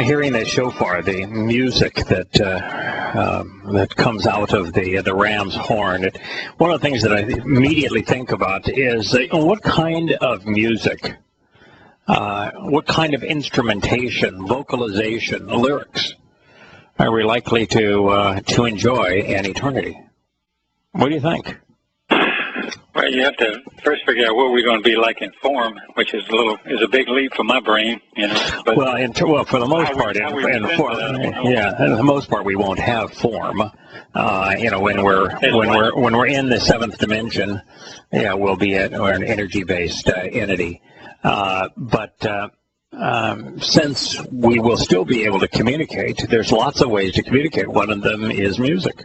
Hearing the shofar, the music that comes out of the ram's horn, one of the things that I immediately think about is what kind of music, what kind of instrumentation, vocalization, lyrics are we likely to enjoy in eternity? What do you think? Well, you have to first figure out what we're going to be like in form, which is a big leap for my brain, you know. But well, for the most part, for the most part, we won't have form. You know, when we're in the seventh dimension, we'll be we're an energy-based entity. But since we will still be able to communicate, there's lots of ways to communicate. One of them is music.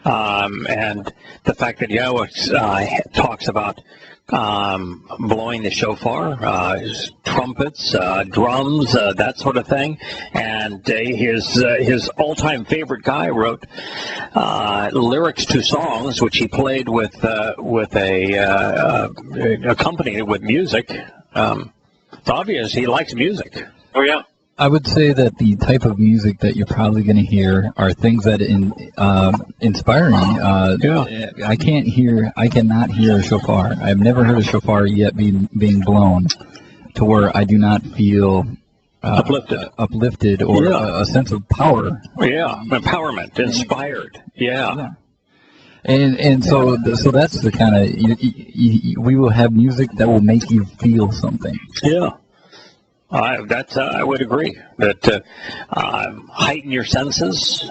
And the fact that Yahowah talks about blowing the shofar, trumpets, drums, that sort of thing, and his all-time favorite guy wrote lyrics to songs which he played with accompanied with music. It's obvious he likes music. Oh yeah. I would say that the type of music that you're probably going to hear are things that inspiring. I cannot hear a shofar. I've never heard a shofar yet being blown to where I do not feel uplifted or a sense of power. Yeah, empowerment, inspired. Yeah. And so that's the kind of we will have music that will make you feel something. Yeah. I would agree that heighten your senses,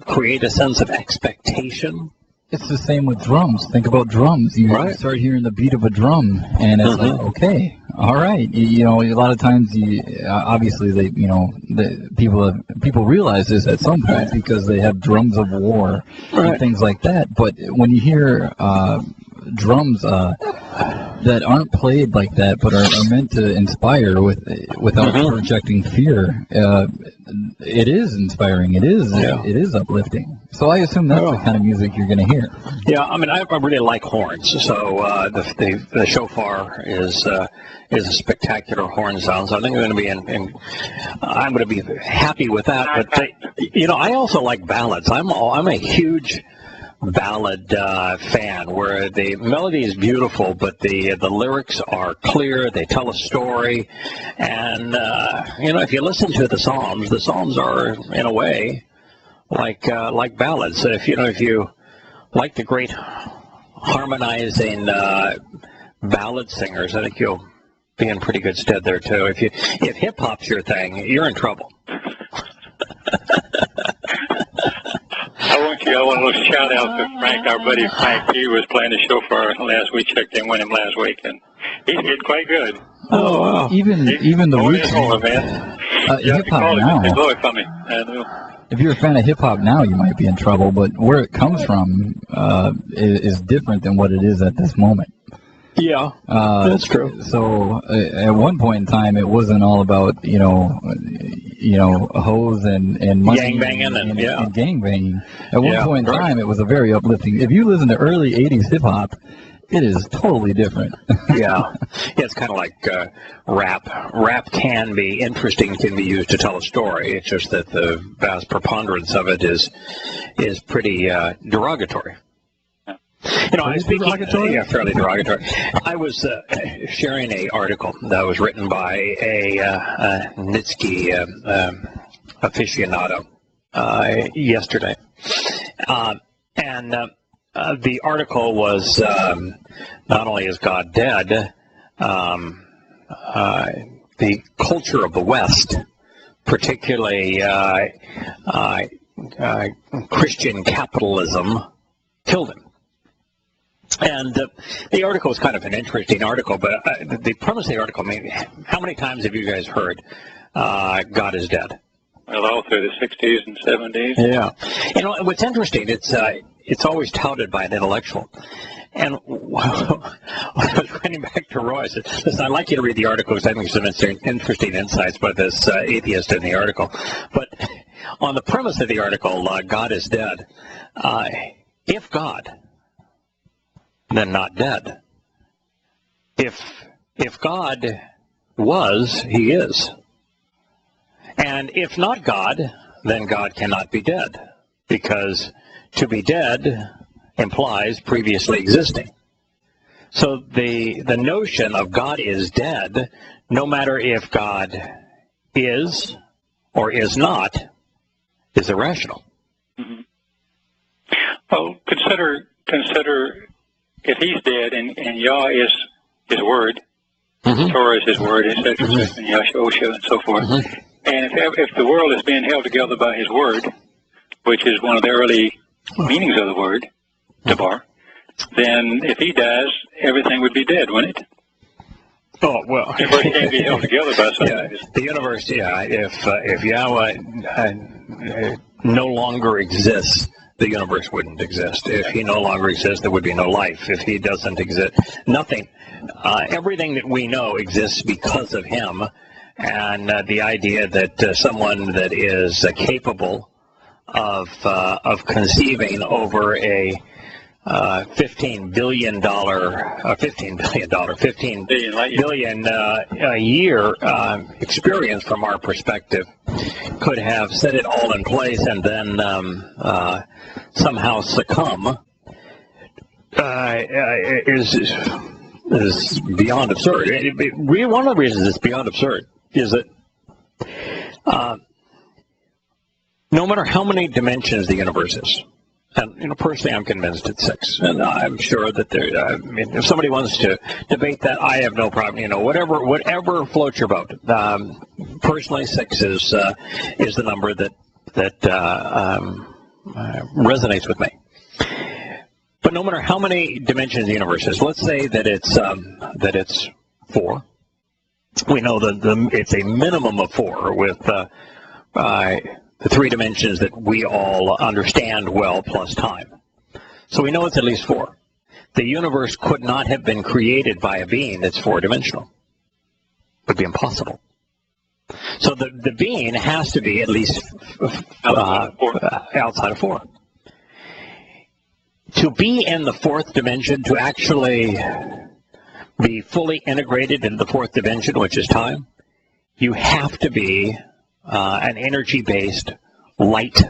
create a sense of expectation. It's the same with drums. Think about drums. You start hearing the beat of a drum, and it's like, okay, all right. You know, a lot of times, obviously, people realize this at some point because they have drums of war and things like that. But when you hear drums that aren't played like that, but are meant to inspire without projecting fear, it is inspiring. It is uplifting. So I assume that's the kind of music you're going to hear. Yeah, I mean, I really like horns. So the shofar is a spectacular horn sound. So I think I'm going to be I'm going to be happy with that. But I also like ballads. I'm a huge ballad fan, where the melody is beautiful, but the lyrics are clear. They tell a story, and if you listen to the Psalms are in a way like ballads. If you like the great harmonizing ballad singers, I think you'll be in pretty good stead there too. If hip hop's your thing, you're in trouble. I want to shout out to Frank, our buddy Frank. He was playing the shofar last week. Checked in with him last week, and he's getting quite good. Oh, wow. Even the roots. Hip hop now. Blow it for me. If you're a fan of hip hop now, you might be in trouble. But where it comes from is different than what it is at this moment. Yeah, that's true. So at one point in time, it wasn't all about hoes and money gang banging and gang banging. At one point in time, it was a very uplifting. If you listen to early '80s hip hop, it is totally different. Yeah, it's kind of like rap. Rap can be interesting, can be used to tell a story. It's just that the vast preponderance of it is pretty derogatory. I was speaking, fairly derogatory. I was sharing an article that was written by a Nitsky aficionado yesterday, and the article was not only is God dead, the culture of the West, particularly Christian capitalism, killed him. And the article was kind of an interesting article, but the premise of the article, how many times have you guys heard God is dead? Well, all through the 60s and 70s. Yeah. What's interesting, it's always touted by an intellectual. And when I was writing back to Roy, I said, listen, I'd like you to read the article because I think there's some interesting insights by this atheist in the article. But on the premise of the article, God is dead. If God, then not dead. If God was, he is. And if not God, then God cannot be dead, because to be dead implies previously existing. So the notion of God is dead, no matter if God is or is not, is irrational. Mm-hmm. Well, consider if he's dead and Yah is his word, Torah is his word, etc., and Yahowah and so forth. And if the world is being held together by his word, which is one of the early meanings of the word, Dabar, then if he dies, everything would be dead, wouldn't it? Oh, well. It can't be held together by something. Yeah, the universe, if Yahowah no longer exists, the universe wouldn't exist. If he no longer exists, there would be no life. If he doesn't exist, nothing. Everything that we know exists because of him. And the idea that someone that is capable of conceiving over a $15 billion a year experience from our perspective could have set it all in place and then somehow succumb is beyond absurd. One of the reasons it's beyond absurd is that no matter how many dimensions the universe is, and personally I'm convinced it's 6, and I'm sure that if somebody wants to debate that, I have no problem. Whatever floats your boat. Personally, 6 is the number that resonates with me. But no matter how many dimensions the universe is, let's say that it's 4. We know that it's a minimum of 4 with the 3 dimensions that we all understand well plus time. So we know it's at least 4. The universe could not have been created by a being that's 4-dimensional. It would be impossible. So the being has to be at least outside of 4. To be in the 4th dimension, to actually be fully integrated in the 4th dimension, which is time, you have to be an energy-based light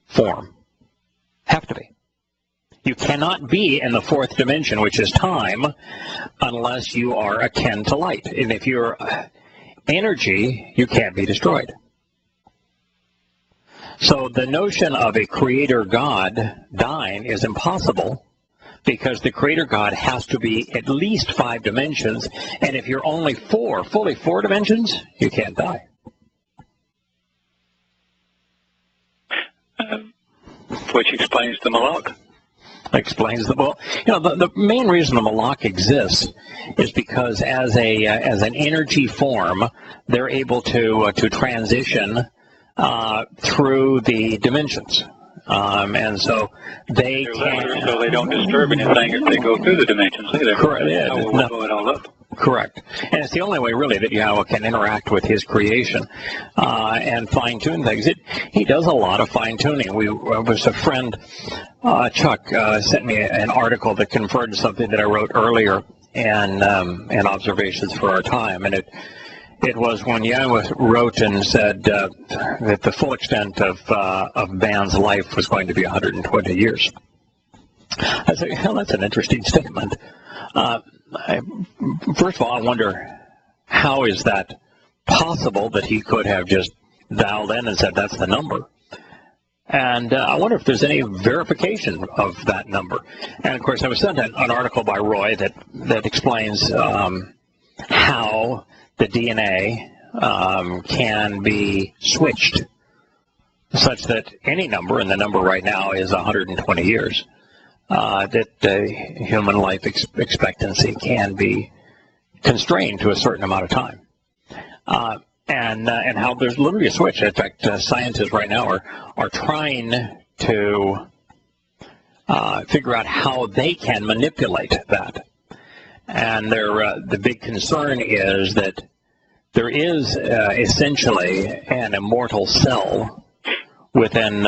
form. Have to be. You cannot be in the 4th dimension, which is time, unless you are akin to light. And if you're energy, you can't be destroyed. So the notion of a creator God dying is impossible, because the creator God has to be at least 5 dimensions, and if you're only fully 4 dimensions, you can't die. Which explains the Malak. The main reason the Malak exists is because as an energy form, they're able to transition through the dimensions. And so they can... So they don't disturb anything if they go through the dimensions either. Correct. Yeah, we'll blow it all up. Correct. And it's the only way, really, that Yahowah can interact with his creation and fine-tune things. He does a lot of fine-tuning. Was a friend, Chuck, sent me an article that confirmed something that I wrote earlier in Observations for Our Time. And it was when Yahowah wrote and said that the full extent of man's life was going to be 120 years. I said, hell, that's an interesting statement. First of all, I wonder, how is that possible that he could have just dialed in and said that's the number? And I wonder if there's any verification of that number. And, of course, I was sent an article by Roy that explains how the DNA can be switched such that any number, and the number right now is 120 years, that human life expectancy can be constrained to a certain amount of time. And how there's literally a switch. In fact, scientists right now are trying to figure out how they can manipulate that. And the big concern is that there is essentially an immortal cell within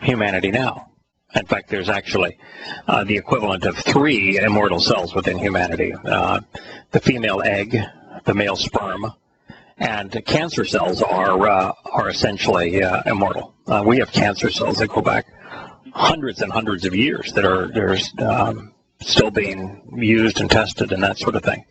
humanity now. In fact, there's actually the equivalent of 3 immortal cells within humanity. The female egg, the male sperm, and cancer cells are essentially immortal. We have cancer cells that go back hundreds and hundreds of years that are still being used and tested and that sort of thing.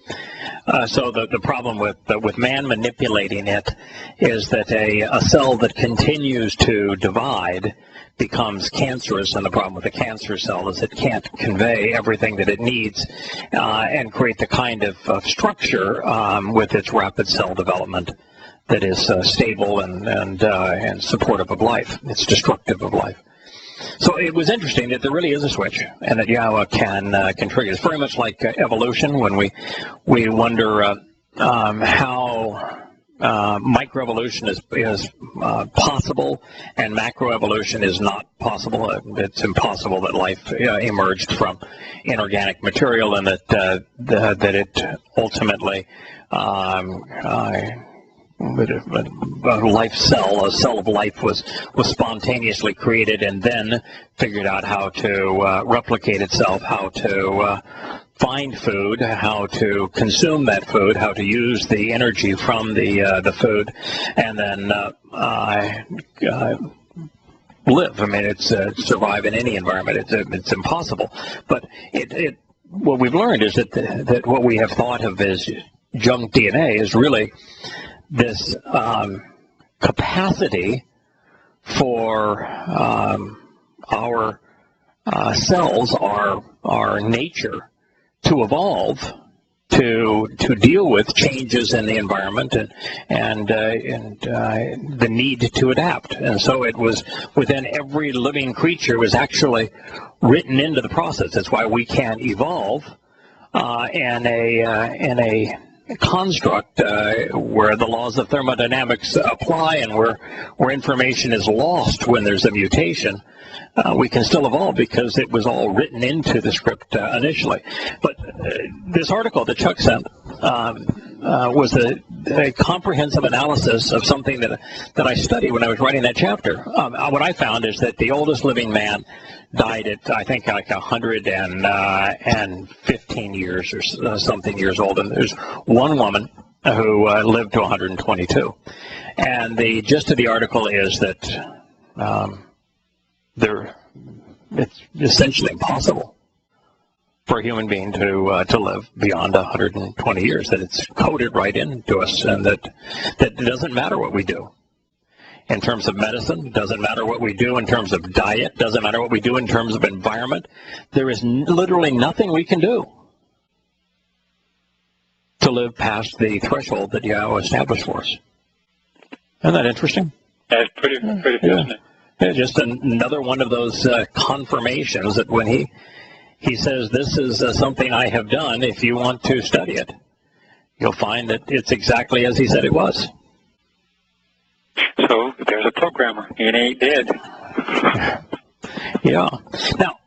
So the problem with man manipulating it is that a cell that continues to divide becomes cancerous, and the problem with the cancer cell is it can't convey everything that it needs and create the kind of structure with its rapid cell development that is stable and supportive of life. It's destructive of life. So it was interesting that there really is a switch, and that Yahowah can trigger. It's very much like evolution when we wonder how microevolution is possible and macroevolution is not possible. It's impossible that life emerged from inorganic material, and that it ultimately a cell of life was spontaneously created and then figured out how to replicate itself, how to find food, how to consume that food, how to use the energy from the food, and then live. I mean, it's survive in any environment. It's impossible. But what we've learned is that what we have thought of as junk DNA is really this capacity for our cells, our nature, to evolve, to deal with changes in the environment and the need to adapt. And so it was within every living creature was actually written into the process. That's why we can't evolve in a construct where the laws of thermodynamics apply and where information is lost when there's a mutation. We can still evolve because it was all written into the script initially. But this article that Chuck sent was a comprehensive analysis of something that I studied when I was writing that chapter. What I found is that the oldest living man died at, I think, like 115 years or something years old, and there's one woman who lived to 122. And the gist of the article is that it's essentially impossible for a human being to live beyond 120 years, that it's coded right into us, and that it doesn't matter what we do. In terms of medicine, doesn't matter what we do in terms of diet, doesn't matter what we do in terms of environment. There is literally nothing we can do to live past the threshold that Yahowah established for us. Isn't that interesting? That's pretty good, isn't it? Yeah, just another one of those confirmations that when he says, this is something I have done, if you want to study it, you'll find that it's exactly as he said it was. So there's a programmer. It ain't dead. Yeah. Now,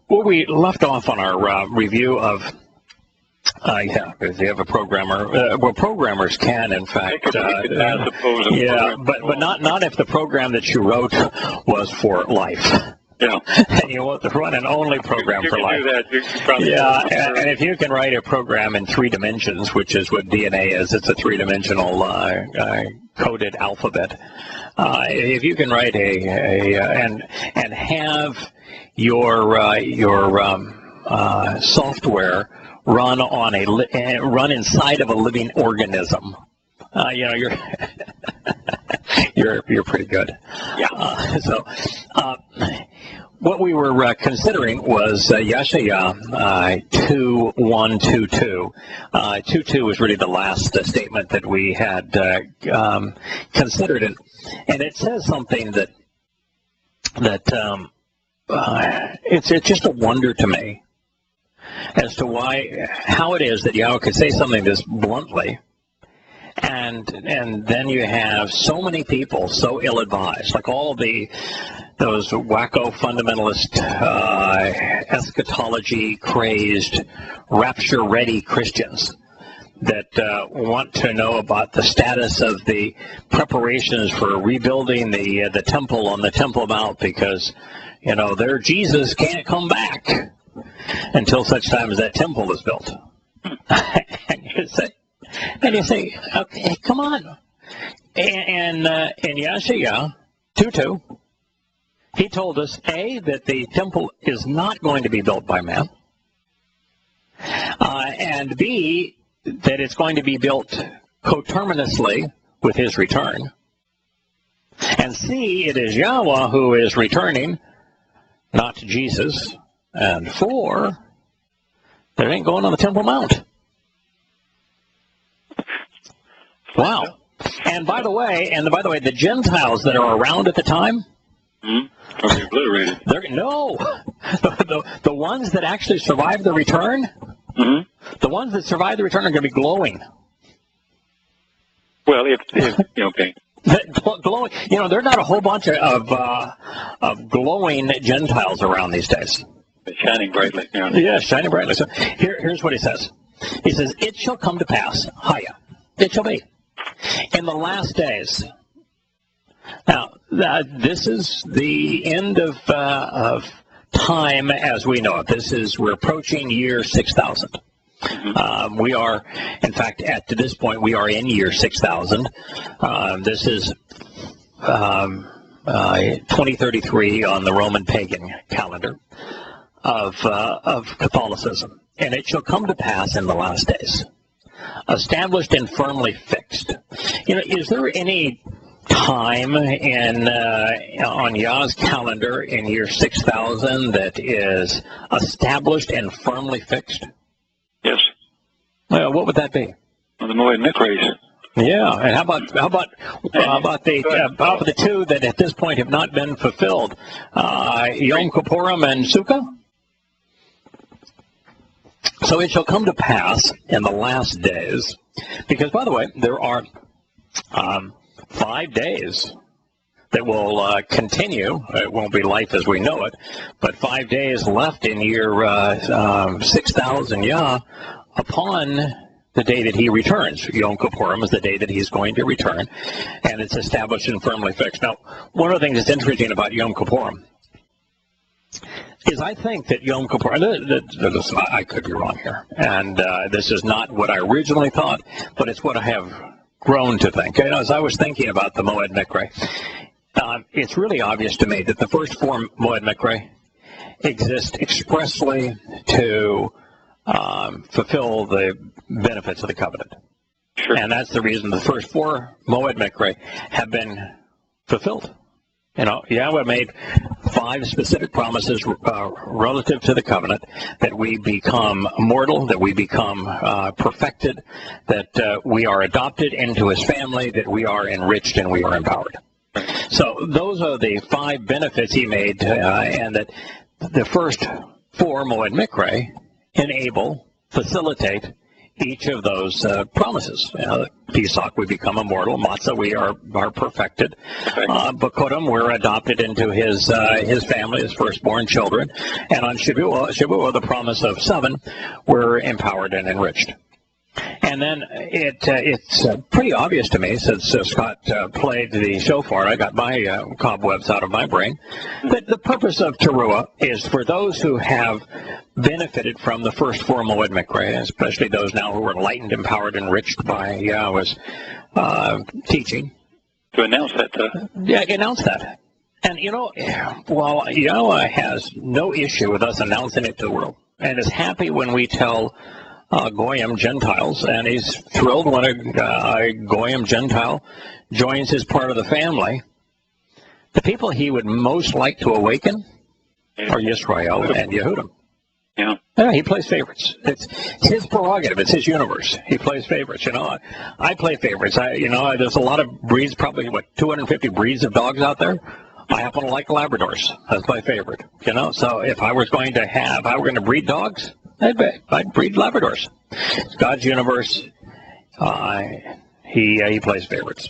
where we left off on our review of, because you have a programmer. Well, programmers can, in fact, yeah, but not if the program that you wrote was for life. Yeah. And you want to run an only program for life. You can do that. Yeah, and if you can write a program in 3 dimensions, which is what DNA is, it's a 3-dimensional coded alphabet. If you can write and have your software run inside of a living organism, you're pretty good. Yeah. What we were considering was Yahowah 2:122. 2:2 was really the last statement that we had considered, and it says something that it's just a wonder to me as to how it is that Yahowah could say something this bluntly. And then you have so many people so ill-advised, like all the those wacko fundamentalist, eschatology-crazed, rapture-ready Christians that want to know about the status of the preparations for rebuilding the temple on the Temple Mount, because, you know, their Jesus can't come back until such time as that temple is built. and you say, okay, come on. And Yeshua 2:2, he told us, A, that the temple is not going to be built by man, and B, that it's going to be built coterminously with his return, and C, it is Yahowah who is returning, not Jesus, and 4, that it ain't going on the Temple Mount. Wow. And by the way, the Gentiles that are around at the time, are they obliterated? No. The ones that actually survive the return, the ones that survive the return are going to be glowing. Well, okay. Glowing. You know, there are not a whole bunch of glowing Gentiles around these days. Shining brightly. Yeah. Yeah, shining brightly. So here's what he says. He says, "It shall come to pass, Haya, it shall be, in the last days." Now, this is the end of time as we know it. We're approaching year 6,000. We are, in fact, at this point, we are in year 6,000. This is 2033 on the Roman pagan calendar of Catholicism. And it shall come to pass in the last days, established and firmly fixed. You know, is there any time on Yah's calendar in year 6,000 that is established and firmly fixed? Yes. Well, what would that be? Well, the Moed Mikres. Yeah, and how about the two that at this point have not been fulfilled, Yom Kippurim and Sukkah? So it shall come to pass in the last days, because, by the way, there are 5 days that will continue. It won't be life as we know it, but 5 days left in year 6,000 Yah upon the day that he returns. Yom Kippurim is the day that he's going to return, and it's established and firmly fixed. Now, one of the things that's interesting about Yom Kippurim is I think that Yom Kippur, listen, I could be wrong here, and this is not what I originally thought, but it's what I have grown to think. You know, as I was thinking about the Moed Mikre, it's really obvious to me that the first 4 Moed Mikre exist expressly to fulfill the benefits of the covenant. Sure. And that's the reason the first 4 Moed Mikre have been fulfilled. You know, Yahweh made 5 specific promises relative to the covenant, that we become immortal, that we become perfected, that we are adopted into his family, that we are enriched and we are empowered. So those are the 5 benefits he made, and that the first 4 Moed Mikre enable, facilitate each of those promises. Pesach, we become immortal. Matzah, we are perfected. Bakodim, we're adopted into his family, his firstborn children. And on Shavuot, the promise of 7, we're empowered and enriched. And then it's pretty obvious to me, since Scott played the shofar, I got my cobwebs out of my brain, that the purpose of Teruah is for those who have benefited from the first 4 Moed Mikre, especially those now who are enlightened, empowered, enriched by Yahweh's teaching. To announce that. Yeah, announce that. And, you know, while Yahweh has no issue with us announcing it to the world, and is happy when we tell Goyim, Gentiles, and he's thrilled when a Goyim Gentile joins his part of the family, the people he would most like to awaken are Yisrael and Yehudim. Yeah. Yeah, he plays favorites. It's his prerogative. It's his universe. He plays favorites. You know, I play favorites. There's a lot of breeds, probably 250 breeds of dogs out there. I happen to like Labradors. That's my favorite. You know, so if I were going to breed dogs, I'd breed Labradors. It's God's universe. He plays favorites.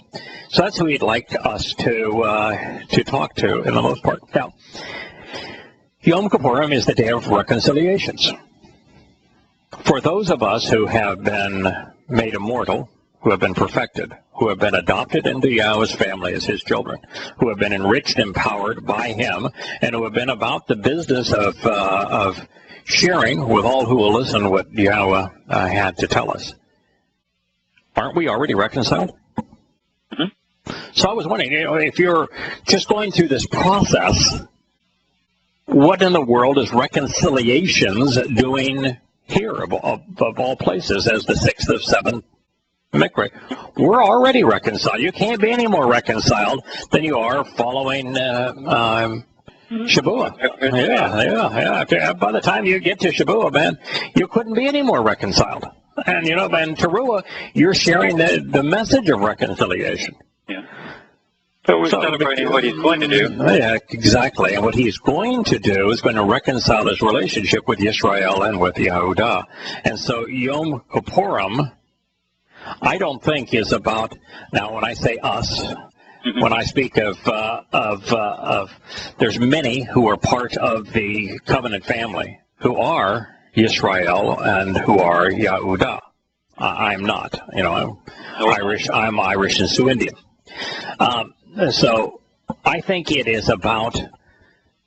So that's who he'd like us to talk to in the most part. Now, Yom Kippurim is the day of reconciliations. For those of us who have been made immortal, who have been perfected, who have been adopted into Yahweh's family as his children, who have been enriched, empowered by him, and who have been about the business of sharing with all who will listen what Yahweh had to tell us. Aren't we already reconciled? Mm-hmm. So I was wondering, if you're just going through this process, what in the world is reconciliations doing here of all places as the 6th of 7 Mikra? We're already reconciled. You can't be any more reconciled than you are following Shavuot. Yeah. By the time you get to Shavuot, man, you couldn't be any more reconciled. And, and Teruah, you're sharing the message of reconciliation. Yeah. So we're celebrating what he's going to do. Yeah, exactly. And what he's going to do is going to reconcile his relationship with Yisrael and with Yahowah. And so Yom Kippurim, I don't think is about, now when I say us, mm-hmm. when I speak of there's many who are part of the covenant family who are Yisrael and who are Yahowah. I'm not. I'm Irish and Sioux Indian. So I think it is about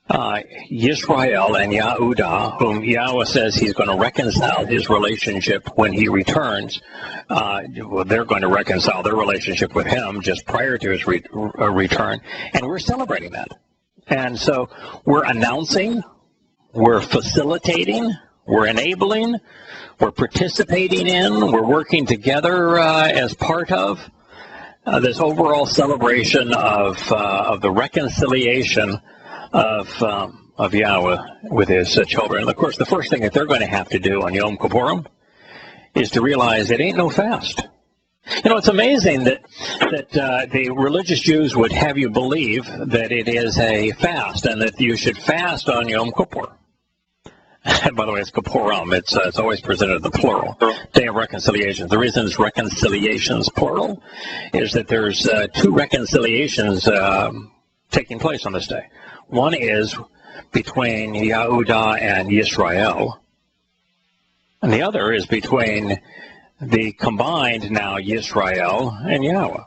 Yisrael and Yahowah, whom Yahweh says he's going to reconcile his relationship when he returns. They're going to reconcile their relationship with him just prior to his return, and we're celebrating that. And so we're announcing, we're facilitating, we're enabling, we're participating in, we're working together as part of this overall celebration of the reconciliation of Yahweh with his children. And of course, the first thing that they're going to have to do on Yom Kippurim is to realize it ain't no fast. It's amazing that the religious Jews would have you believe that it is a fast and that you should fast on Yom Kippur. And by the way, it's Kippurim. It's always presented in the plural. Day of reconciliation. The reason it's reconciliations plural is that there's 2 reconciliations taking place on this day. One is between Yahowah and Yisrael, and the other is between the combined now Yisrael and Yahweh.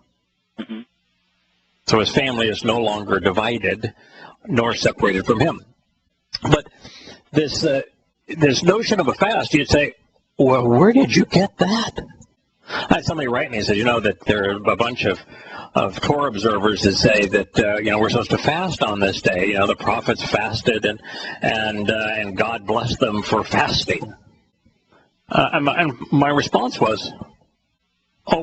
Mm-hmm. So his family is no longer divided nor separated from him. But this notion of a fast, you'd say, well, where did you get that? I had somebody write me and said, that there are a bunch of Torah observers that say that, we're supposed to fast on this day. The prophets fasted and God blessed them for fasting. And my response was,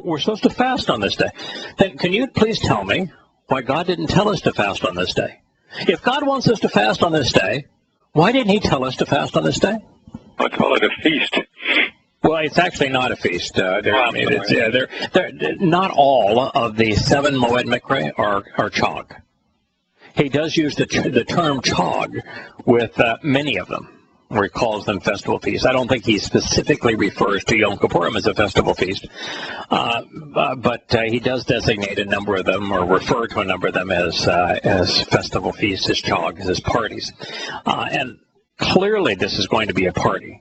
we're supposed to fast on this day. Then can you please tell me why God didn't tell us to fast on this day? If God wants us to fast on this day, why didn't he tell us to fast on this day? I call it a feast. Well, it's actually not a feast. Not all of the 7 Moed Mikra are chog. He does use the term chog with many of them, where he calls them festival feasts. I don't think he specifically refers to Yom Kippurim as a festival feast, but he does designate a number of them, or refer to a number of them as festival feasts, as chogs, as parties. And clearly this is going to be a party.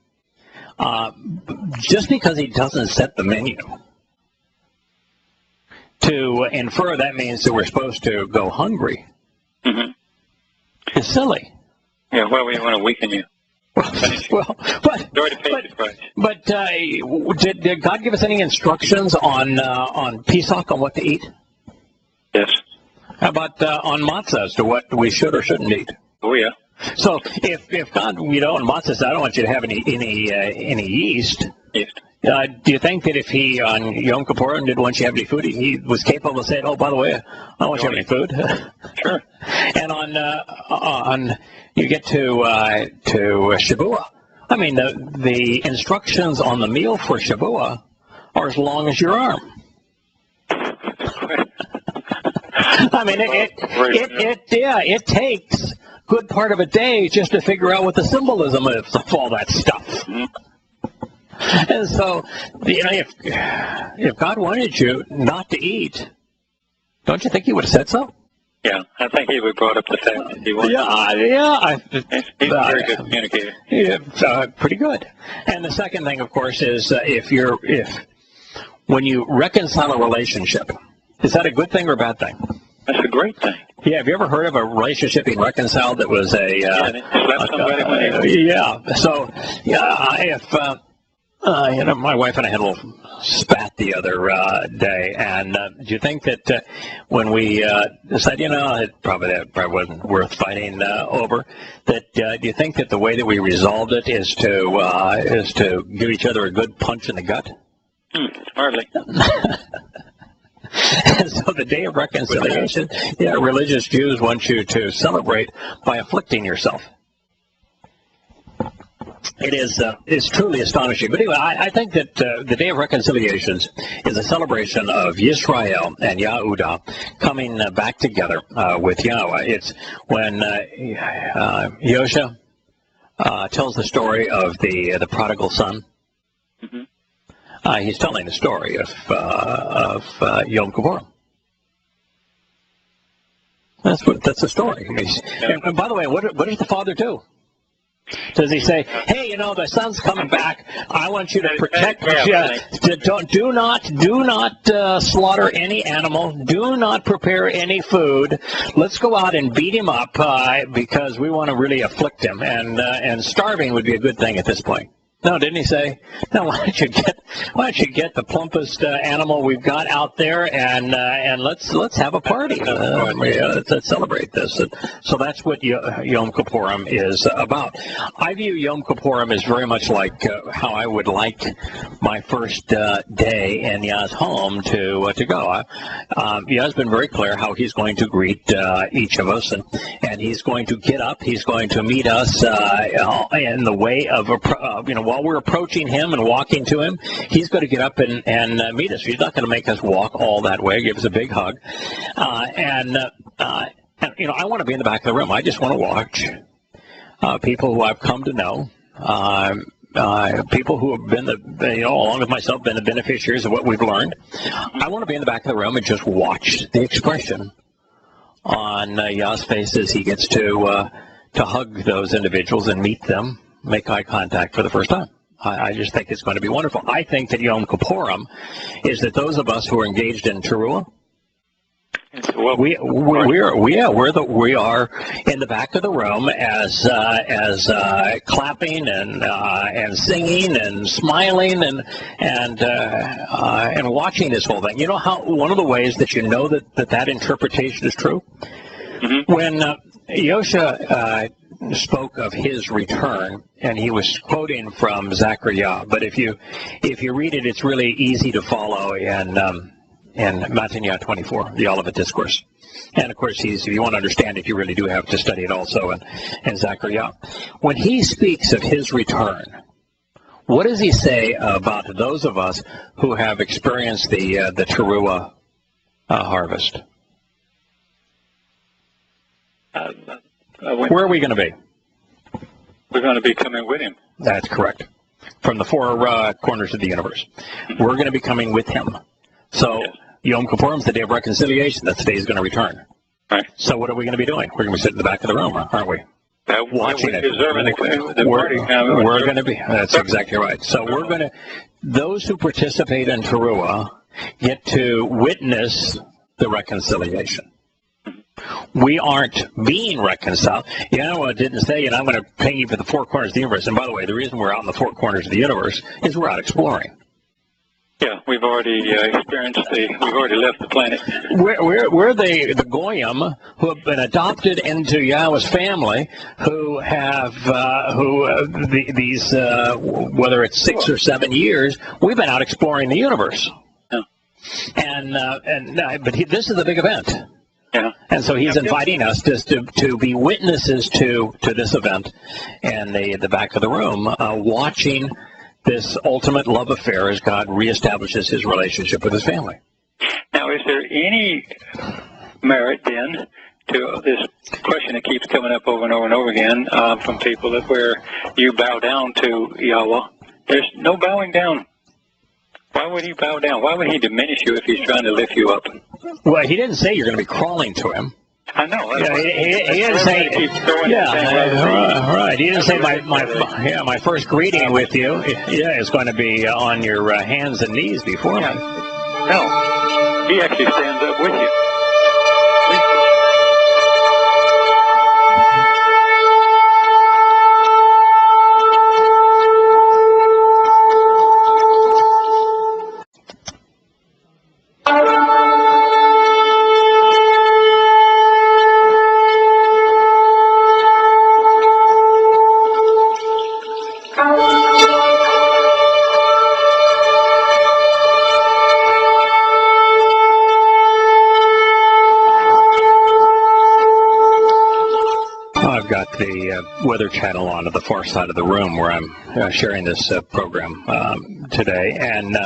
Just because he doesn't set the menu, to infer that means that we're supposed to go hungry, mm-hmm. is silly. Yeah, well, we want to weaken you. But did God give us any instructions on Pesach, on what to eat? Yes. How about on matzah as to what we should or shouldn't eat? Oh yeah. So if God, on matzah says, I don't want you to have any yeast. Yeast. Do you think that if he on Yom Kippur didn't want you to have any food, he was capable of saying, "Oh, by the way, I don't want you to have any food"? Sure. And on you get to Shavuot. I mean, the instructions on the meal for Shavuot are as long as your arm. I mean, it takes good part of a day just to figure out what the symbolism is of all that stuff. And so, if God wanted you not to eat, don't you think He would have said so? Yeah, I think he would brought up the fact that he wanted. He's a very good communicator. Yeah, pretty good. And the second thing, of course, is when you reconcile a relationship, is that a good thing or a bad thing? That's a great thing. Yeah, have you ever heard of a relationship being reconciled that was they slapped somebody when they... Yeah. So, my wife and I had a little spat the other day, and do you think that when we decided, it probably wasn't worth fighting over, that do you think that the way that we resolved it is to give each other a good punch in the gut? Hardly. And so the day of reconciliation, religious Jews want you to celebrate by afflicting yourself. It's truly astonishing. But anyway, I think that the Day of Reconciliations is a celebration of Yisrael and Yahowah coming back together with Yahowah. It's when Yosha tells the story of the prodigal son. Mm-hmm. He's telling the story of Yom Kippur. That's the story. And by the way, what does the father do? Does he say, "Hey, the son's coming back. I want you to protect. Do not slaughter any animal. Do not prepare any food. Let's go out and beat him up because we want to really afflict him. And starving would be a good thing at this point." No, didn't he say? No, why don't you get the plumpest animal we've got out there and let's have a party. Let's celebrate this. So that's what Yom Kippurim is about. I view Yom Kippurim as very much like how I would like my first day in Yah's home to go. Yah's been very clear how he's going to greet each of us, and he's going to get up. He's going to meet us in the way of while we're approaching him and walking to him, he's going to get up and meet us. He's not going to make us walk all that way, give us a big hug. I want to be in the back of the room. I just want to watch people who I've come to know, people who have been along with myself, been the beneficiaries of what we've learned. I want to be in the back of the room and just watch the expression on Yah's face as he gets to hug those individuals and meet them, make eye contact for the first time. I just think it's going to be wonderful. I think that Yom Kippurim is that those of us who are engaged in Teruah, we are in the back of the room as clapping and singing and smiling and watching this whole thing. You know how one of the ways that you know that interpretation is true? Mm-hmm. When Yosha spoke of his return, and he was quoting from Zechariah. But if you read it, it's really easy to follow in Matthew 24, the Olivet Discourse. And of course, if you want to understand it, you really do have to study it also in Zechariah. When he speaks of his return, what does he say about those of us who have experienced the Teruah harvest? Where are we going to be? We're going to be coming with him. That's correct. From the four corners of the universe. We're going to be coming with him. So yes. Yom Kippur is the day of reconciliation. That's the day he's going to return. Right. So what are we going to be doing? We're going to be sitting in the back of the room, aren't we? Watching it. We're going to be. That's exactly right. So we're going to. Those who participate in Teruah get to witness the reconciliation. We aren't being reconciled. It didn't say, I'm going to pay you for the four corners of the universe. And by the way, the reason we're out in the four corners of the universe is we're out exploring. Yeah, we've already we've already left the planet. We're the Goyim who have been adopted into Yahweh's family, who have these whether it's 6 or 7 years, we've been out exploring the universe. Yeah. But this is a big event. Yeah. And so he's inviting us just to be witnesses to this event and the back of the room, watching this ultimate love affair as God reestablishes his relationship with his family. Now, is there any merit then to this question that keeps coming up over and over and over again from people that where you bow down to Yahweh There's no bowing down. Why would he bow down? Why would he diminish you if he's trying to lift you up? Well, he didn't say you're going to be crawling to him. I know. Yeah, he didn't say. Yeah, right. He didn't say my first greeting with you. Yeah, is going to be on your hands and knees before me. No, he actually stands up with you. The Weather Channel on at the far side of the room where I'm sharing this program today, and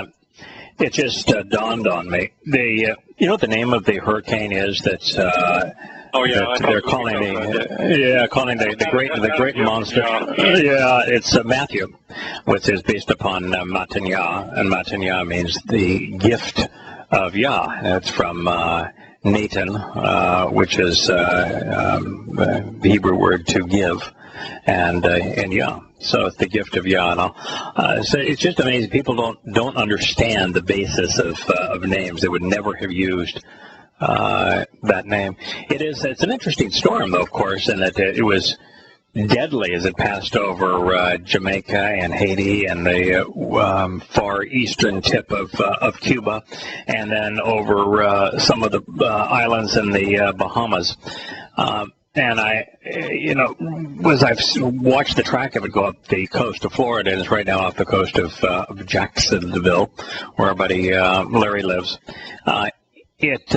it just dawned on me. You know what the name of the hurricane is that's they're calling the great monster. Yeah, it's Matthew, which is based upon Matanya, and Matanya means the gift of Yah. That's from Nathan, which is the Hebrew word to give, and Yah. So it's the gift of Yah. So it's just amazing. People don't understand the basis of names. They would never have used that name. It's an interesting storm, though, of course, in that it was deadly as it passed over Jamaica and Haiti and the far eastern tip of Cuba, and then over some of the islands in the Bahamas. And as I've watched the track of it go up the coast of Florida, and it's right now off the coast of Jacksonville, where our buddy Larry lives, it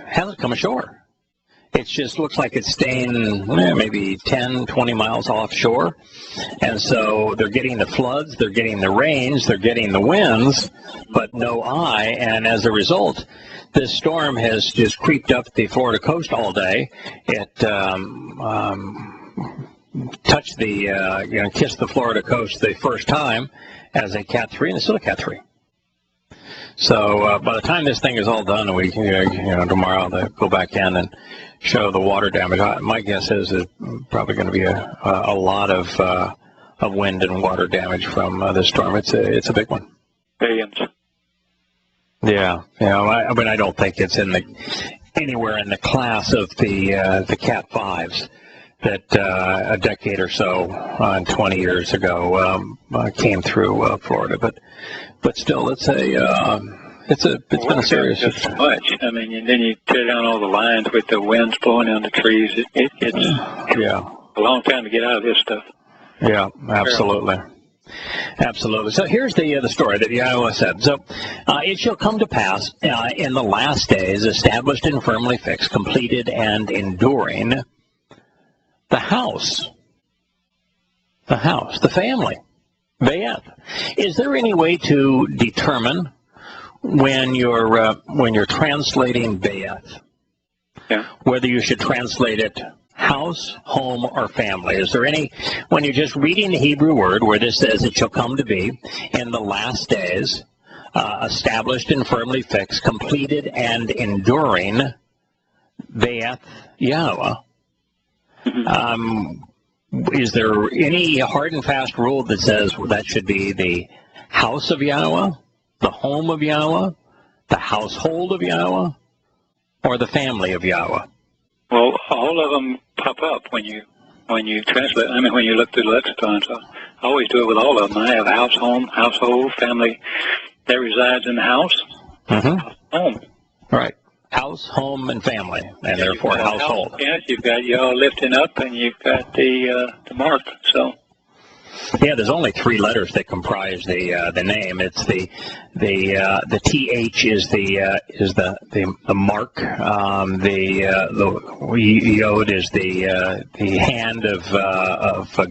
hasn't come ashore. It just looks like it's staying maybe 10, 20 miles offshore. And so they're getting the floods, they're getting the rains, they're getting the winds, but no eye. And as a result, this storm has just creeped up the Florida coast all day. It touched kissed the Florida coast the first time as a Cat 3, and it's still a Cat 3. So by the time this thing is all done, and we tomorrow they'll go back in and show the water damage. My guess is it's probably going to be a lot of wind and water damage from this storm. It's a big one. Billions. Yeah. I mean, I don't think it's anywhere in the class of the Cat 5s that a decade or so, 20 years ago, came through Florida. But still, it's been a serious. Just much. I mean, and then you tear down all the lines with the winds blowing down the trees. It's a long time to get out of this stuff. Yeah, absolutely. Absolutely. So here's the story that Yahowah said. So it shall come to pass in the last days, established and firmly fixed, completed and enduring, the house, the family, Bayeth. Is there any way to determine when you're translating Bayeth, whether you should translate it house, home, or family? Is there any, when you're just reading the Hebrew word where this says it shall come to be in the last days, established and firmly fixed, completed and enduring, Bayeth Yahowah? Is there any hard and fast rule that says that should be the house of Yahowah, the home of Yahowah, the household of Yahowah, or the family of Yahowah? Well, all of them pop up when you translate. I mean, when you look through the lexicon. So I always do it with all of them. I have house, home, household, family that resides in the house, home. Right. House, home, and family, and therefore household. Yes, you've got y'all lifting up, and you've got the mark. So. Yeah, there's only 3 letters that comprise the name. It's the TH is the mark. The Yod is the hand of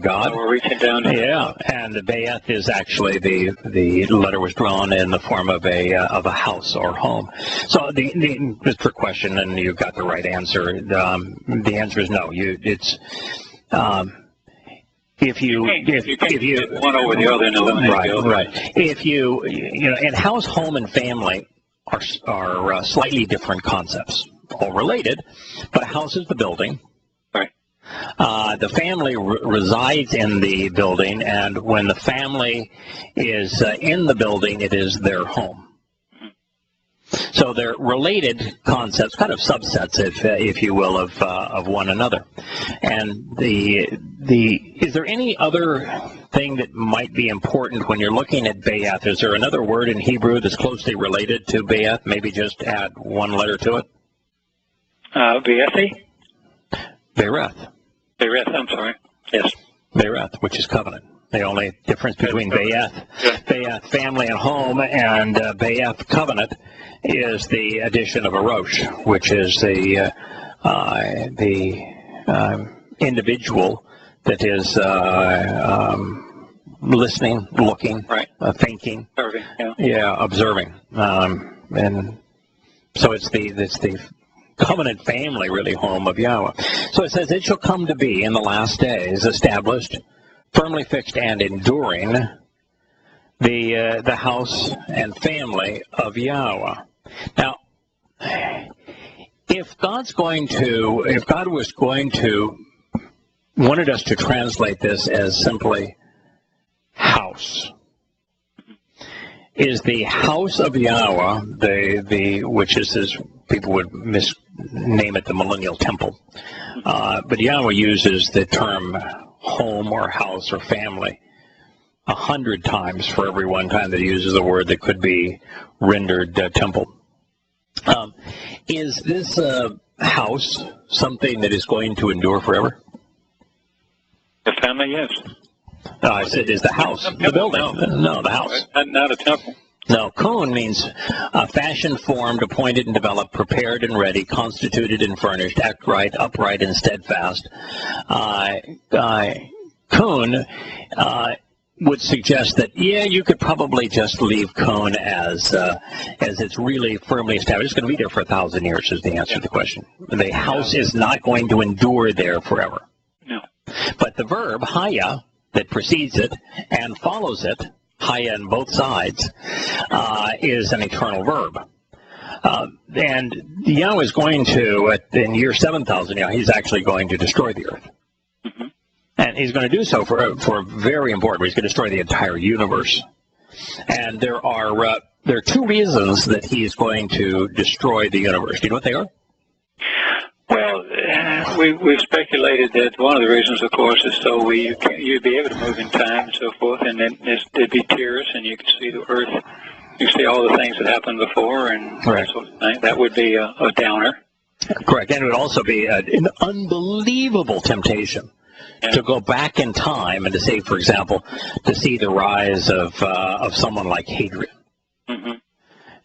God. So we're reaching down. Yeah, and the Bayeth is actually the letter was drawn in the form of a house or home. So the trick question, and you've got the right answer. The answer is no. if you one over the other and eliminate the other. Right. If and house, home, and family are slightly different concepts, all related, but a house is the building. Right. The family resides in the building, and when the family is in the building, it is their home. So they're related concepts, kind of subsets, if you will, of one another. And is there any other thing that might be important when you're looking at Be'ath? Is there another word in Hebrew that's closely related to Be'ath? Maybe just add one letter to it. Be'ethi? Be'ereth. Be'ereth, I'm sorry. Yes. Be'ereth, which is covenant. The only difference between Be'ath family and home and Be'ath covenant is the addition of a rosh, which is the individual that is listening, looking, right. Thinking, observing, observing, and so it's the covenant family, really, home of Yahweh. So it says, "It shall come to be in the last days, established, firmly fixed, and enduring, the house and family of Yahweh." Now, if God was going to wanted us to translate this as simply house, is the house of Yahweh which is, as people would misname it, the millennial temple, but Yahweh uses the term home or house or family 100 times for every one time that he uses a word that could be rendered temple. Is this house something that is going to endure forever? The family, yes. I said, is the house, the building? No, the house. Not a temple. No, kun means fashioned, formed, appointed, and developed, prepared and ready, constituted and furnished, upright and steadfast. Kun would suggest that, you could probably just leave kun as it's really firmly established. It's going to be there for 1,000 years is the answer to the question. The house is not going to endure there forever. No. But the verb, haya, that precedes it and follows it, haya on both sides, is an eternal verb. And Yahweh is going to, in year 7,000, he's actually going to destroy the earth. Mm-hmm. And he's going to do so for a very important reason. He's going to destroy the entire universe. And there are 2 reasons that he's going to destroy the universe. Do you know what they are? Well, we've speculated that one of the reasons, of course, is so you'd be able to move in time and so forth, and then there'd be tears, and you could see the earth, you see all the things that happened before, and that sort of thing. That would be a downer. Correct, and it would also be an unbelievable temptation to go back in time and to say, for example, to see the rise of someone like Hadrian. Mm-hmm.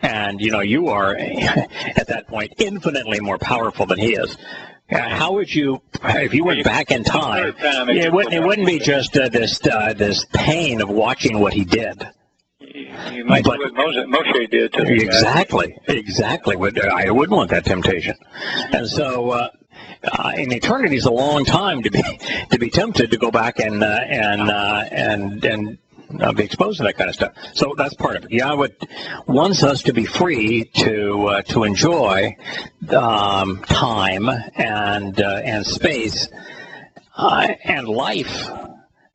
And, you are, at that point, infinitely more powerful than he is. How would you, if you went back in time, it wouldn't be just this pain of watching what he did. You might do what Moshe did to Exactly. I wouldn't want that temptation. And so, in eternity is a long time to be tempted to go back and be exposed to that kind of stuff. So that's part of it. Yahweh wants us to be free to enjoy time and space and life.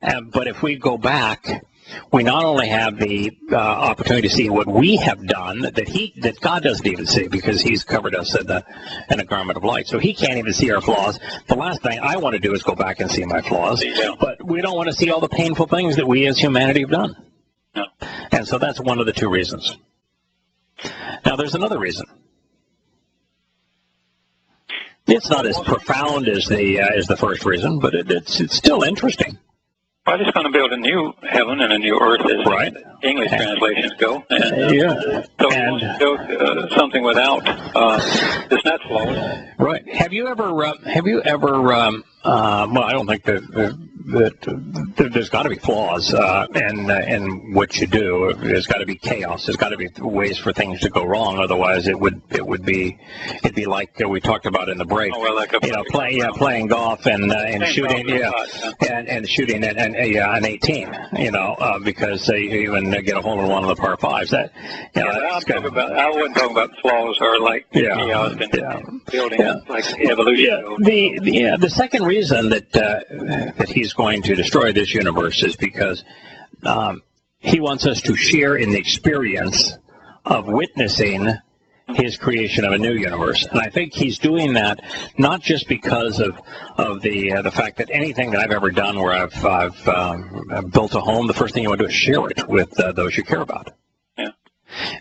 But if we go back, we not only have the opportunity to see what we have done that God doesn't even see, because he's covered us in a garment of light. So he can't even see our flaws. The last thing I want to do is go back and see my flaws. But we don't want to see all the painful things that we as humanity have done. No. And so that's one of the 2 reasons. Now there's another reason. It's not as profound as the first reason, but it's still interesting. Well, he's going to build a new heaven and a new earth, as English translations go. And, So he wants to build something without that's not flawed. Right. Have you ever? Well, I don't think that there's got to be flaws in what you do. There's got to be chaos. There's got to be ways for things to go wrong. Otherwise, it'd be like we talked about in the break. Oh, well, like playing golf and shooting, and shooting an 18. Because they even get a hole in one of the par fives. That I wasn't talking about flaws or like chaos in building like evolution. The second reason that he's going to destroy this universe is because he wants us to share in the experience of witnessing his creation of a new universe. And I think he's doing that not just because of the fact that anything that I've ever done where I've built a home, the first thing you want to do is share it with those you care about.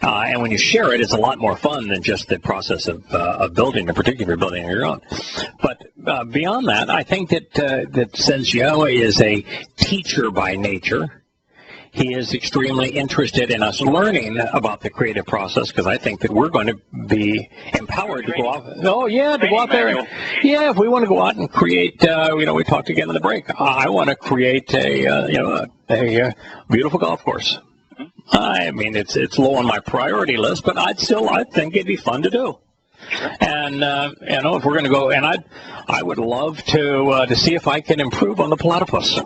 And when you share it, it's a lot more fun than just the process of building, in particular building your own. But beyond that, I think that since Yahowah is a teacher by nature, he is extremely interested in us learning about the creative process, because I think that we're going to be empowered to go off. Oh, yeah, to go out there. If we want to go out and create, we talked again in the break. I want to create a beautiful golf course. I mean, it's low on my priority list, but I think it'd be fun to do. And if we're going to go, and I would love to see if I can improve on the platypus.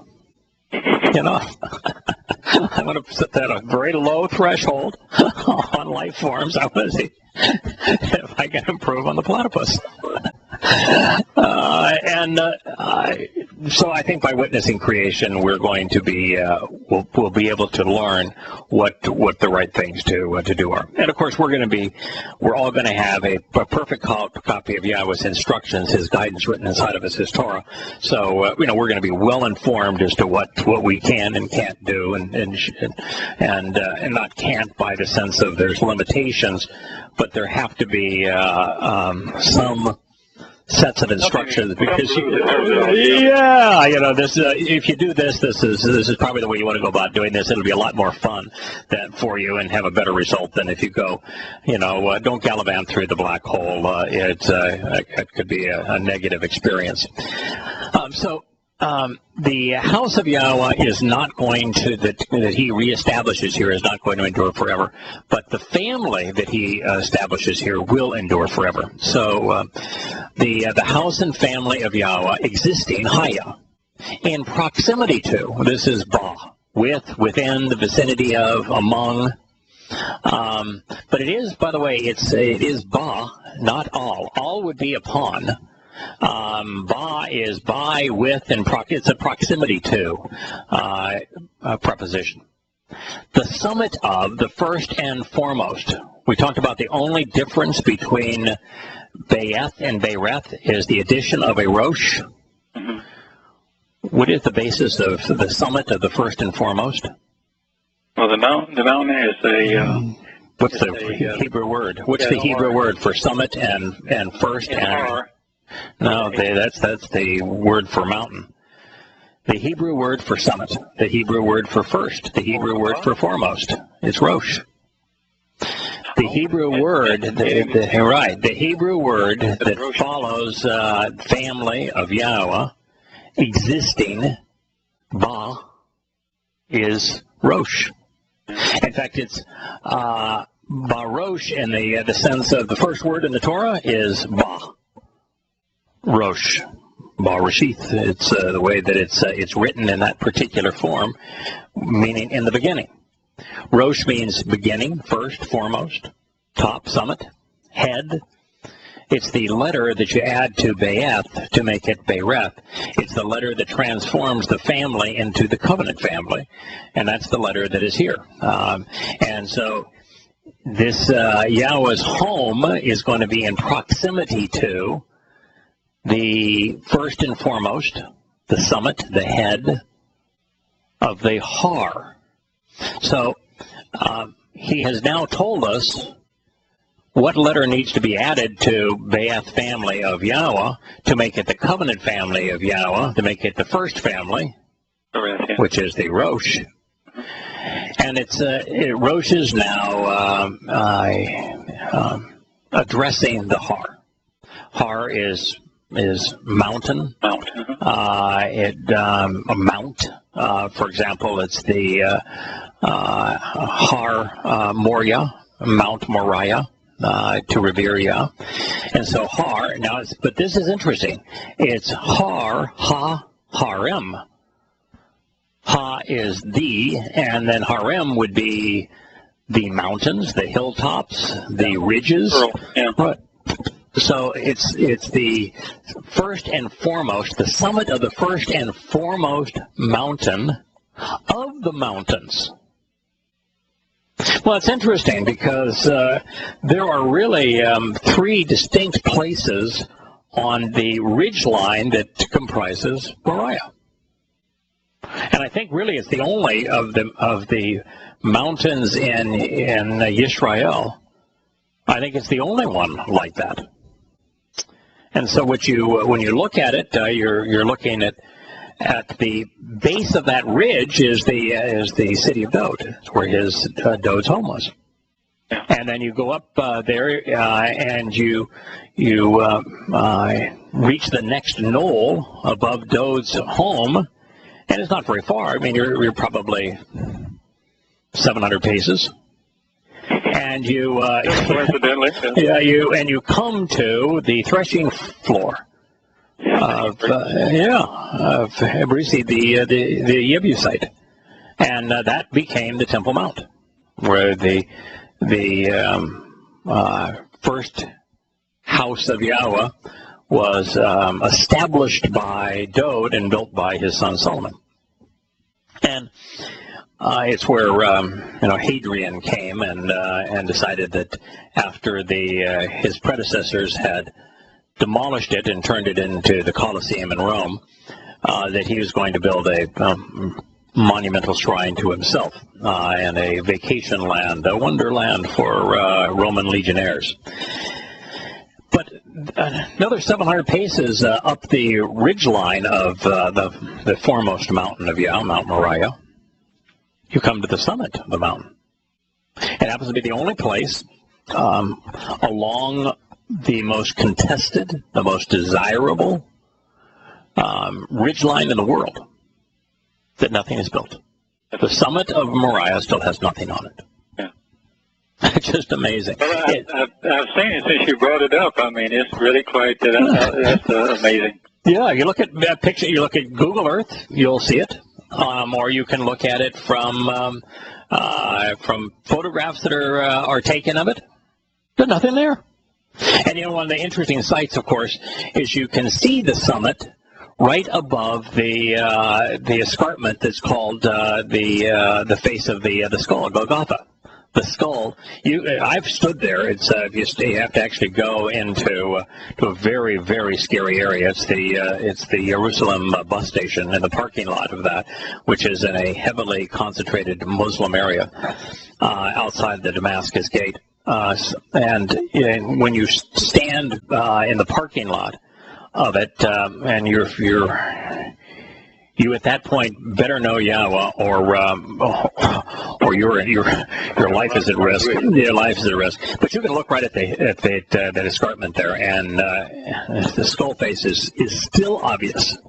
I'm going to set that a very low threshold on life forms. I want to see if I can improve on the platypus. So I think by witnessing creation, we're going to be we'll be able to learn what the right things to do are. And of course, we're all going to have a perfect copy of Yahowah's instructions, his guidance written inside of us, his Torah. So we're going to be well informed as to what we can and can't do, and not can't by the sense of there's limitations, but there have to be some sets of instructions, because if you do this is probably the way you want to go about doing this. It'll be a lot more fun for you and have a better result than if you go, don't gallivant through the black hole. It could be a negative experience. The house of Yahowah is not going to, that he reestablishes here, is not going to endure forever, but the family that he establishes here will endure forever. So the house and family of Yahowah existing, Haya, in proximity to, this is Ba, within, the vicinity of, among, but it is, by the way, it is Ba, not all. All would be upon. Ba is by, with, and it's a proximity to preposition. The summit of, the first and foremost. We talked about the only difference between Bayeth and Beireth is the addition of a Rosh. Mm-hmm. What is the basis of the summit of the first and foremost? Well, the mountain is a... what's the Hebrew word? What's the Hebrew word for summit and first and... No, that's the word for mountain. The Hebrew word for summit, the Hebrew word for first, the Hebrew word for foremost is Rosh. The Hebrew word, the Hebrew word that follows family of Yahowah, existing, Ba, is Rosh. In fact, it's Barosh in the sense of the first word in the Torah is Ba. Rosh, Ba-Rashith. It's the way that it's written in that particular form, meaning in the beginning. Rosh means beginning, first, foremost, top, summit, head. It's the letter that you add to Bayeth to make it Beireth. It's the letter that transforms the family into the covenant family, and that's the letter that is here. And so this Yahowah's home is going to be in proximity to the first and foremost, the summit, the head of the Har. So he has now told us what letter needs to be added to Bayeth family of Yahowah to make it the covenant family of Yahowah, to make it the first family, which is the Rosh. And Rosh is now addressing the Har. Har is is mountain. A mount. For example, it's the Har Moriah, Mount Moriah, to revere Yah. And so Har, now, but this is interesting. It's Har, Harem. Ha is the, and then Harem would be the mountains, the hilltops, the ridges. Yeah. Right. So it's the first and foremost, the summit of the first and foremost mountain of the mountains. Well, it's interesting because there are really three distinct places on the ridge line that comprises Moriah. And I think really it's the only of the mountains in Yisrael. I think it's the only one like that. And so when you look at it, you're looking at the base of that ridge is the city of Dod. It's where his Dod's home was. And then you go up there and you reach the next knoll above Dod's home, and it's not very far. I mean, you're probably 700 paces. And you you come to the threshing floor of Ebrisi, the Yebusite, and that became the Temple Mount, where the first house of Yahowah was established by Dod and built by his son Solomon. And it's where Hadrian came and decided that after his predecessors had demolished it and turned it into the Colosseum in Rome, that he was going to build a monumental shrine to himself and a vacation land, a wonderland for Roman legionnaires. But another 700 paces up the ridgeline of the foremost mountain of Yah, Mount Moriah, you come to the summit of the mountain. It happens to be the only place along the most contested, the most desirable ridgeline in the world that nothing is built. The summit of Moriah still has nothing on it. It's just amazing. Well, I've seen it since you brought it up. I mean, it's really quite that's amazing. Yeah, you look at that picture. You look at Google Earth, you'll see it, or you can look at it from photographs that are taken of it. There's nothing there. And one of the interesting sights, of course, is you can see the summit right above the escarpment that's called the face of the skull, Golgotha. The skull. I've stood there. It's you have to actually go into to a very, very scary area. It's the Jerusalem bus station and the parking lot of that, which is in a heavily concentrated Muslim area outside the Damascus Gate. And when you stand in the parking lot of it, and you at that point better know Yahowah, or your life is at risk. Your life is at risk. But you can look right at that escarpment there, and the skull face is still obvious.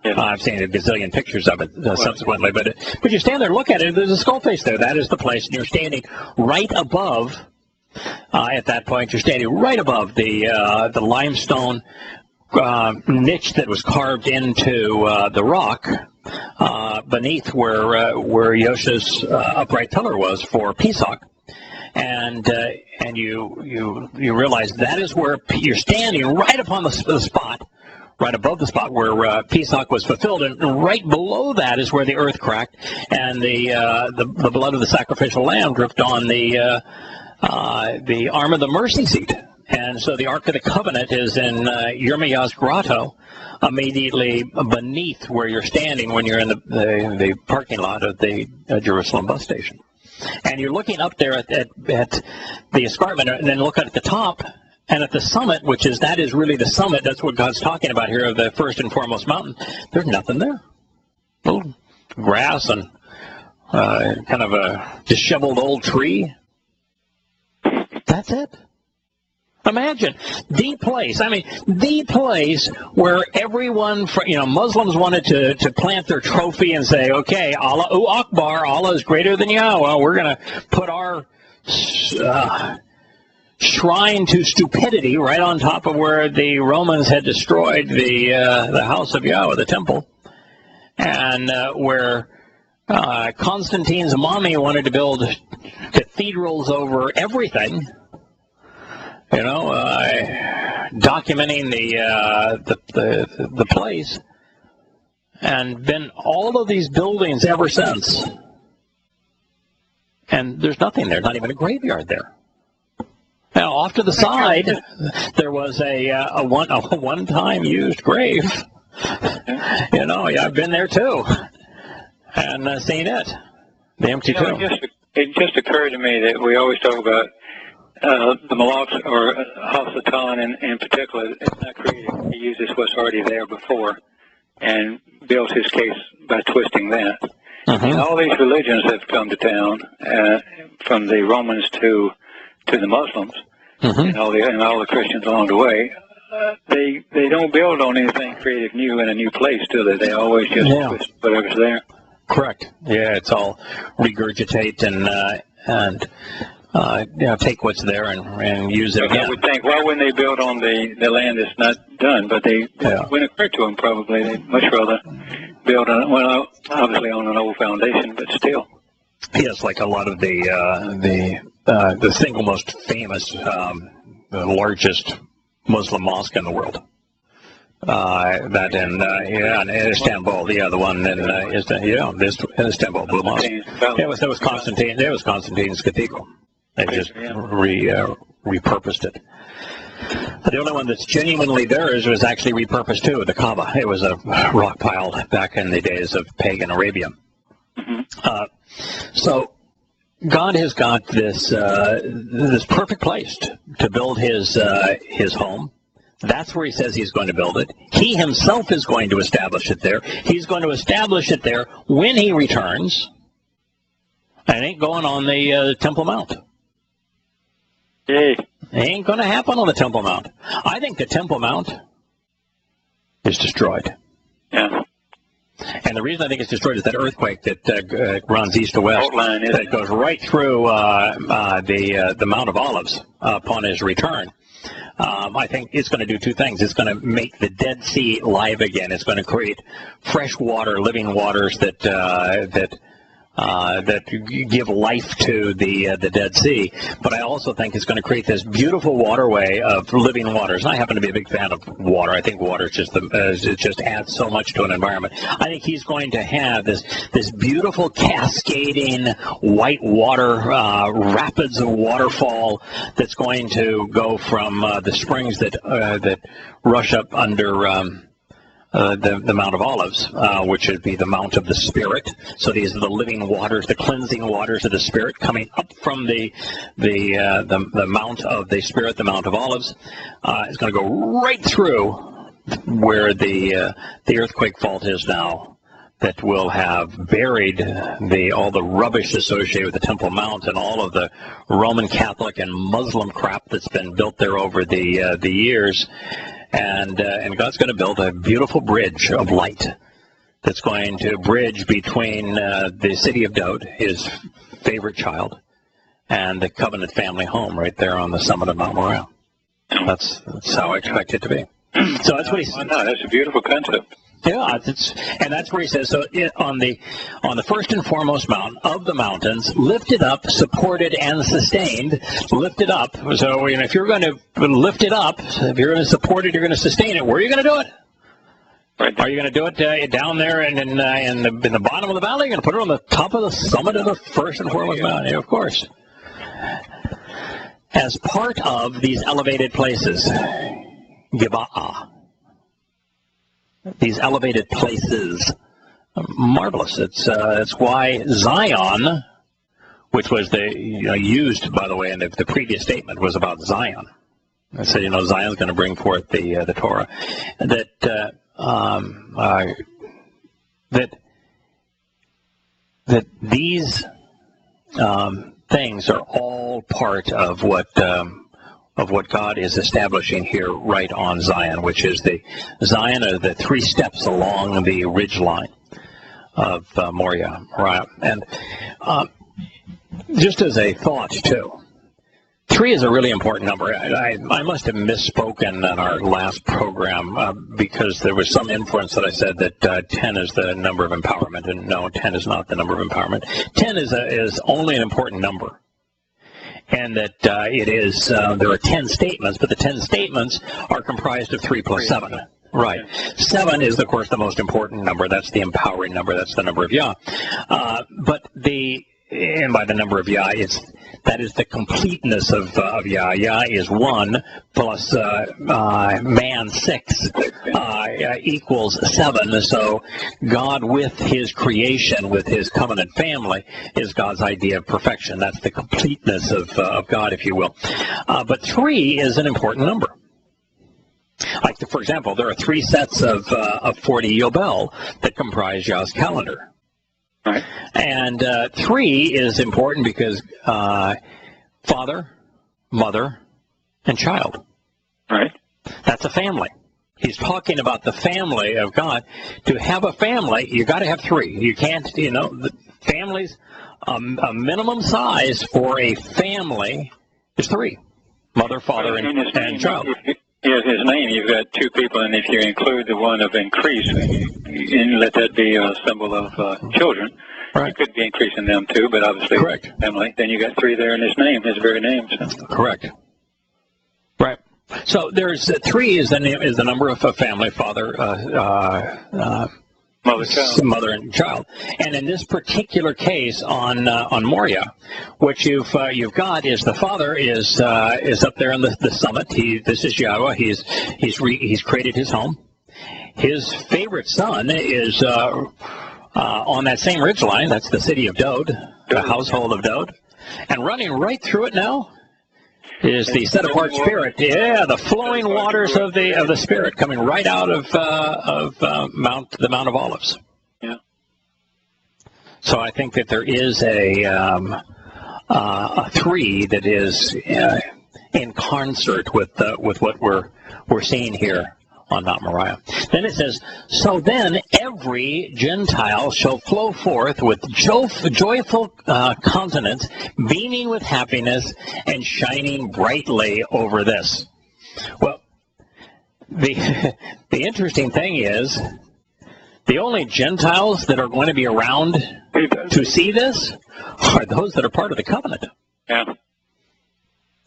I've seen a gazillion pictures of it subsequently, but you stand there, look at it. There's a skull face there. That is the place, and you're standing right above. At that point, you're standing right above the limestone niche that was carved into the rock beneath where Yosha's upright pillar was for Pesach, and you realize that is where you're standing right upon the spot, right above the spot where Pesach was fulfilled, and right below that is where the earth cracked and the blood of the sacrificial lamb dripped on the arm of the mercy seat. And so the Ark of the Covenant is in Yirmiyah's grotto, immediately beneath where you're standing when you're in the parking lot of the Jerusalem bus station. And you're looking up there at the escarpment, and then look at the top, and at the summit, that is really the summit. That's what God's talking about here, of the first and foremost mountain. There's nothing there. Little grass and kind of a disheveled old tree. That's it. Imagine the place. I mean, the place where everyone, Muslims wanted to plant their trophy and say, okay, Allahu Akbar, Allah is greater than Yahowah. We're going to put our shrine to stupidity right on top of where the Romans had destroyed the house of Yahowah, the temple, and where Constantine's mommy wanted to build cathedrals over everything. Documenting the place, and been all of these buildings ever since. And there's nothing there, not even a graveyard there. Now, off to the side, there was a one-time used grave. I've been there too, and seen it, the empty tomb. It just occurred to me that we always talk about the Malaks, or Hasatan in particular, is not creative. He uses what's already there before and builds his case by twisting that. And all these religions have come to town, from the Romans to the Muslims, and all the Christians along the way. They don't build on anything creative new in a new place, do they? They always just twist whatever's there. Correct. Yeah, it's all regurgitate and take what's there and use it again. I would think, why wouldn't they build on the land that's not done? But it wouldn't occur to them probably. They'd much rather build on, obviously on an old foundation, but still. Yes, like a lot of the single most famous, the largest Muslim mosque in the world. That in Istanbul, the one in Istanbul, Blue Mosque. That was Constantine. That was Constantine's cathedral. They just repurposed it. The only one that's genuinely theirs was actually repurposed too, the Kaaba. It was a rock pile back in the days of pagan Arabia. So God has got this perfect place to build his home. That's where he says he's going to build it. He himself is going to establish it there. He's going to establish it there when he returns. And it ain't going on the Temple Mount. It ain't going to happen on the Temple Mount. I think the Temple Mount is destroyed. Yeah. And the reason I think it's destroyed is that earthquake that runs east to west, that goes right through the Mount of Olives upon his return. I think it's going to do two things. It's going to make the Dead Sea live again. It's going to create fresh water, living waters that give life to the Dead Sea. But I also think it's going to create this beautiful waterway of living waters. And I happen to be a big fan of water. I think water is it just adds so much to an environment. I think he's going to have this beautiful cascading white water, rapids of waterfall that's going to go from the springs that rush up under the Mount of Olives, which would be the Mount of the Spirit. So these are the living waters, the cleansing waters of the Spirit coming up from the Mount of the Spirit, the Mount of Olives. It's going to go right through where the earthquake fault is now, that will have buried all the rubbish associated with the Temple Mount and all of the Roman Catholic and Muslim crap that's been built there over the years. And God's going to build a beautiful bridge of light that's going to bridge between the city of Daud, his favorite child, and the covenant family home right there on the summit of Mount Moriah. That's how I expect it to be. So that's what he said. No, that's a beautiful concept. Yeah, and that's where he says, so on the first and foremost mountain of the mountains, lifted up, supported, and sustained. Lifted up. So if you're going to lift it up, if you're going to support it, you're going to sustain it. Where are you going to do it? Right. Are you going to do it down there in the bottom of the valley? You're going to put it on the top of the summit of the first and foremost mountain? Yeah, of course. As part of these elevated places, Giba'ah. These elevated places, marvelous. It's why Zion, which was used, by the way, in the previous statement, was about Zion. I said, Zion's going to bring forth the Torah. That these things are all part of what of what God is establishing here right on Zion, which is the Zion are the 3 steps along the ridge line of Moriah. And just as a thought, too, 3 is a really important number. I must have misspoken in our last program because there was some influence that I said that 10 is the number of empowerment, and no, 10 is not the number of empowerment. 10 is only an important number, and that it is, there are 10 statements, but the 10 statements are comprised of 3 plus 7. Right. 7 is, of course, the most important number. That's the empowering number. That's the number of Yah. And by the number of Yah, that is the completeness of Yah. Yah is 1 plus man 6 equals 7. So God with his creation, with his covenant family, is God's idea of perfection. That's the completeness of God, if you will. But 3 is an important number. Like, for example, there are 3 sets of 40 Yobel that comprise Yah's calendar. Right. And 3 is important because father, mother, and child. Right. That's a family. He's talking about the family of God. To have a family, you got to have 3. You can't, the families, a minimum size for a family is 3. Mother, father, and child. Yes, his name, you've got 2 people, and if you include the one of increase, and let that be a symbol of children, right. You could be increasing them too, but obviously correct. Family. Then you got 3 there in his name, his very name. So. Correct. Right. So there's 3 is the number of a family, father, mother and child. And in this particular case on Moriah, what you've got is the father is up there on the summit. This is Yahowah. He's created his home. His favorite son is on that same ridgeline. That's the city of Dod, the household of Dod, and running right through it now is the set-apart Spirit. Yeah, the flowing waters of the Spirit coming right out of the Mount of Olives. Yeah. So I think that there is a 3 that is in concert with what we're seeing here on Mount Moriah. Then it says, so then every Gentile shall flow forth with joyful countenance, beaming with happiness, and shining brightly over this. Well, the interesting thing is, the only Gentiles that are going to be around to see this are those that are part of the covenant. Yeah.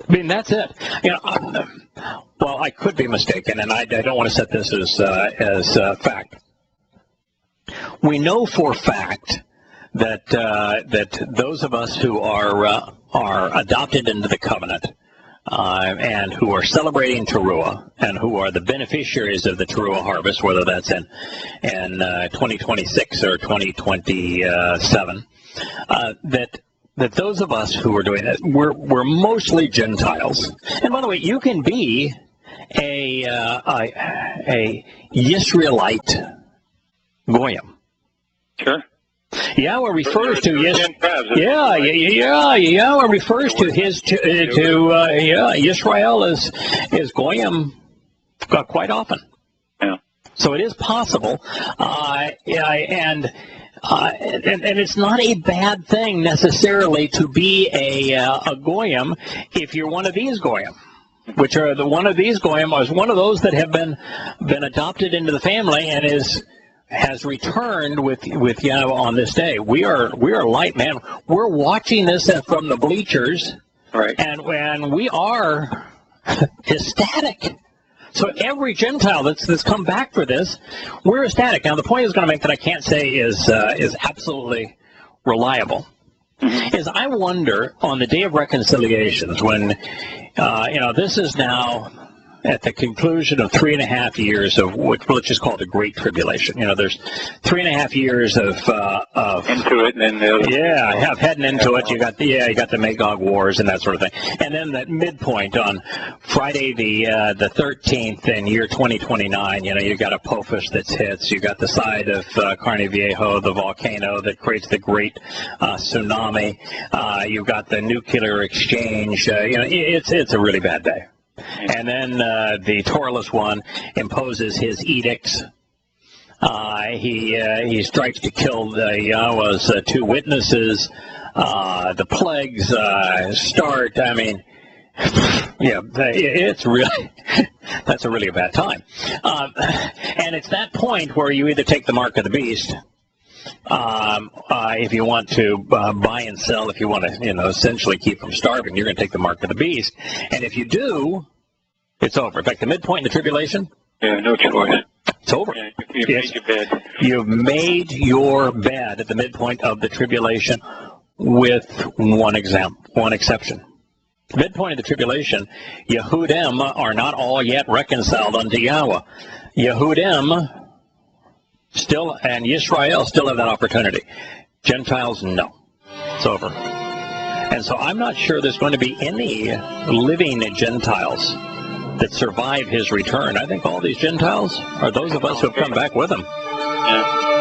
I mean, that's it. Well, I could be mistaken, and I don't want to set this as fact. We know for fact that those of us who are adopted into the covenant and who are celebrating Teruah and who are the beneficiaries of the Teruah harvest, whether that's in 2026 or 2027, that those of us who are doing it, we're mostly Gentiles. And by the way, you can be a Yisraelite Goyim. Sure. Yahowah refers to Yahowah refers to Yisrael as Goyim quite often. Yeah. So it is possible, and it's not a bad thing necessarily to be a Goyim if you're one of these Goyim, which are one of these Goyim is one of those that have been adopted into the family and has returned with Yahowah on this day. We are light, man. We're watching this from the bleachers, right? And we are ecstatic. So every Gentile that's come back for this, we're ecstatic. Now the point I was going to make that I can't say is absolutely reliable is I wonder on the day of reconciliations when this is now at the conclusion of 3.5 years of what let's just call it the Great Tribulation. There's 3.5 years of into it, and then heading into it. You got the Magog Wars and that sort of thing, and then that midpoint on Friday the 13th in year 2029. You got Apophis that hits. You got the side of Carne Viejo, the volcano that creates the great tsunami. You've got the nuclear exchange. It's a really bad day. And then the Toralist one imposes his edicts. He strikes to kill the Yahowah's 2 witnesses. The plagues start. I mean, yeah, it's really, that's really a bad time. And it's that point where you either take the mark of the beast, if you want to buy and sell, if you want to, essentially keep from starving, you're going to take the mark of the beast. And if you do, it's over. In fact, the midpoint in the tribulation, yeah, no choice. It's over. Yeah, you've made your bed. You've made your bed at the midpoint of the tribulation, with one exception. Midpoint of the tribulation, Yehudim are not all yet reconciled unto Yahowah. Yehudim still, and Yisrael still have that opportunity. Gentiles, no. It's over. And so I'm not sure there's going to be any living Gentiles that survive his return. I think all these Gentiles are those of us who have come back with him. Yeah.